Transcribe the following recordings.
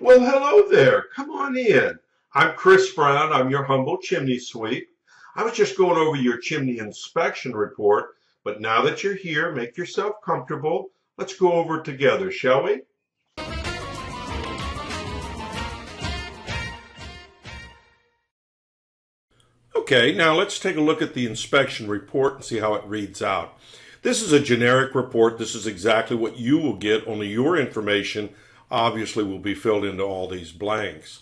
Well, hello there. Come on in. I'm Chris Brown. I'm your humble chimney sweep. I was just going over your chimney inspection report, but now that you're here, make yourself comfortable. Let's go over it together, shall we? Okay, now let's take a look at the inspection report and see how it reads out. This is a generic report. This is exactly what you will get, only your information obviously will be filled into all these blanks.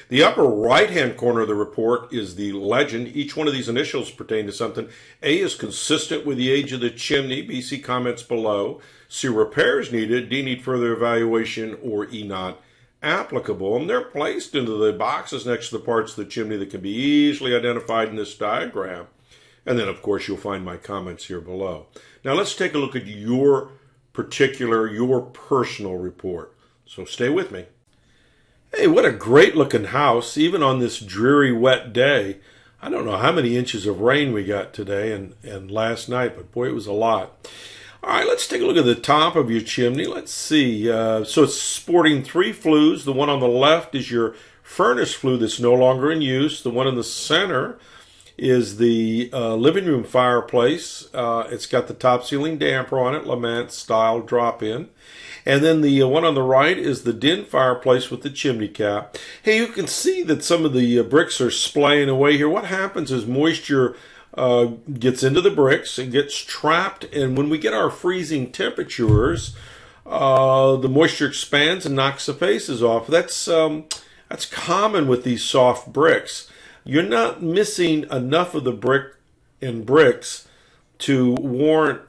The upper right-hand corner of the report is the legend. Each one of these initials pertain to something. A is consistent with the age of the chimney. B, see comments below. C, repairs needed. D, need further evaluation. Or E, not applicable. And they're placed into the boxes next to the parts of the chimney that can be easily identified in this diagram. And then, of course, you'll find my comments here below. Now, let's take a look at your personal report. So stay with me. Hey, what a great looking house, even on this dreary, wet day. I don't know how many inches of rain we got today and last night, but boy, it was a lot. All right, let's take a look at the top of your chimney. Let's see. So it's sporting 3 flues. The one on the left is your furnace flue that's no longer in use. The one in the center is the living room fireplace. It's got the top ceiling damper on it, Lamant style drop-in. And then the one on the right is the den fireplace with the chimney cap. Hey, you can see that some of the bricks are splaying away here. What happens is moisture gets into the bricks and gets trapped. And when we get our freezing temperatures, the moisture expands and knocks the faces off. That's common with these soft bricks. You're not missing enough of the bricks to warrant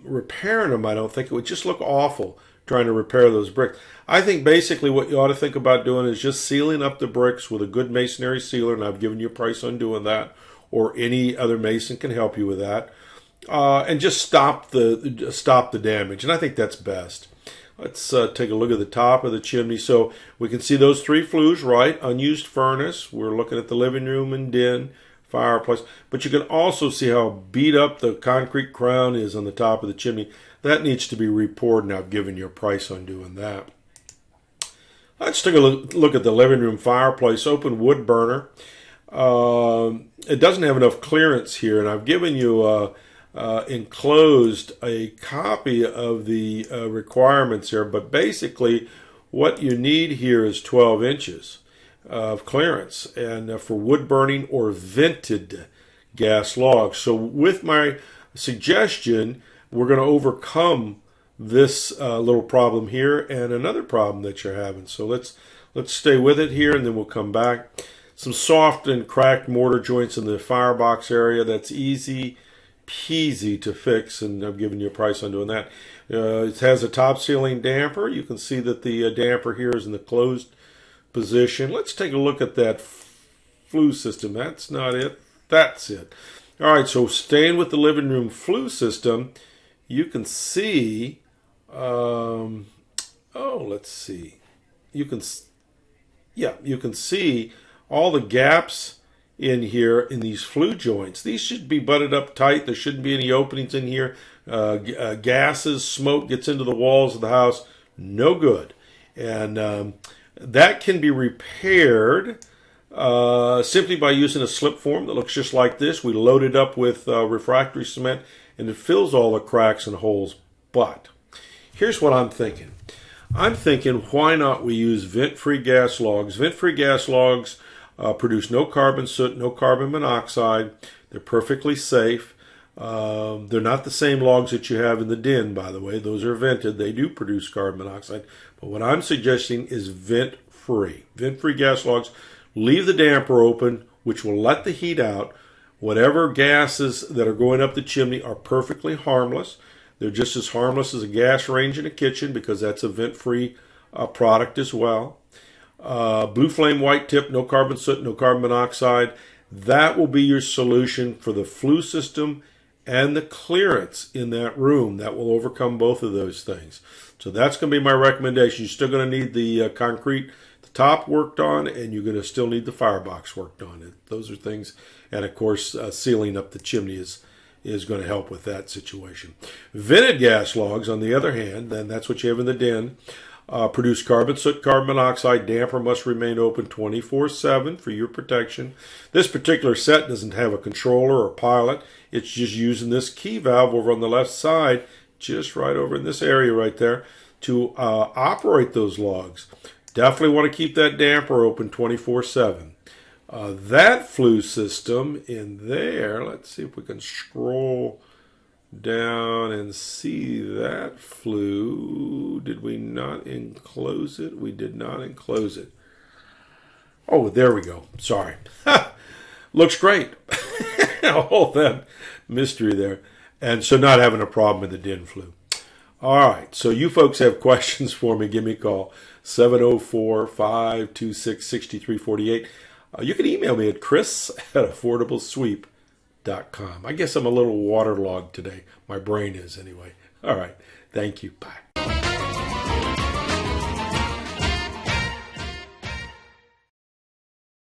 repairing them, I don't think. It would just look awful trying to repair those bricks. I think basically what you ought to think about doing is just sealing up the bricks with a good masonry sealer, and I've given you a price on doing that, or any other mason can help you with that, and just stop the damage, and I think that's best. Let's take a look at the top of the chimney. So we can see those 3 flues, right? Unused furnace. We're looking at the living room and den fireplace. But you can also see how beat up the concrete crown is on the top of the chimney. That needs to be repoured, and I've given you a price on doing that. Let's take a look at the living room fireplace. Open wood burner. It doesn't have enough clearance here, and I've given you enclosed a copy of the requirements here, but basically what you need here is 12 inches of clearance, and for wood burning or vented gas logs. So with my suggestion, we're going to overcome this little problem here and another problem that you're having. So let's stay with it here, and then we'll come back. Some soft and cracked mortar joints in the firebox area. That's easy peasy to fix, and I've given you a price on doing that. It has a top ceiling damper. You can see that the damper here is in the closed position. Let's take a look at that flue system. That's not it. That's it. All right, so staying with the living room flue system, you can see, let's see. You can see all the gaps in here in these flue joints. These should be butted up tight. There shouldn't be any openings in here. Gases, smoke gets into the walls of the house. No good. And that can be repaired simply by using a slip form that looks just like this. We load it up with refractory cement, and it fills all the cracks and holes. But here's what I'm thinking. I'm thinking, why not we use vent-free gas logs? Vent-free gas logs produce no carbon soot, no carbon monoxide. They're perfectly safe. They're not the same logs that you have in the den, by the way. Those are vented. They do produce carbon monoxide. But what I'm suggesting is vent-free. Vent-free gas logs leave the damper open, which will let the heat out. Whatever gases that are going up the chimney are perfectly harmless. They're just as harmless as a gas range in a kitchen, because that's a vent-free product as well. Blue flame white tip, no carbon soot, no carbon monoxide. That will be your solution for the flue system and the clearance in that room. That will overcome both of those things. So that's going to be my recommendation. You're still going to need the concrete, the top worked on, and you're going to still need the firebox worked on. Those are things, and of course, sealing up the chimney is going to help with that situation. Vented gas logs, on the other hand, then that's what you have in the den. produce carbon soot, carbon monoxide. Damper must remain open 24/7 for your protection. This particular set doesn't have a controller or pilot. It's just using this key valve over on the left side, just right over in this area right there, to operate those logs. Definitely want to keep that damper open 24/7. That flue system in there, let's see if we can scroll down and see that flue. Did we not enclose it? We did not enclose it. Oh, there we go. Sorry. Looks great. All that mystery there. And so not having a problem with the DIN flue. All right. So you folks have questions for me, give me a call. 704-526-6348. You can email me at chris@affordablesweep.com. I guess I'm a little waterlogged today. My brain is anyway. All right. Thank you. Bye.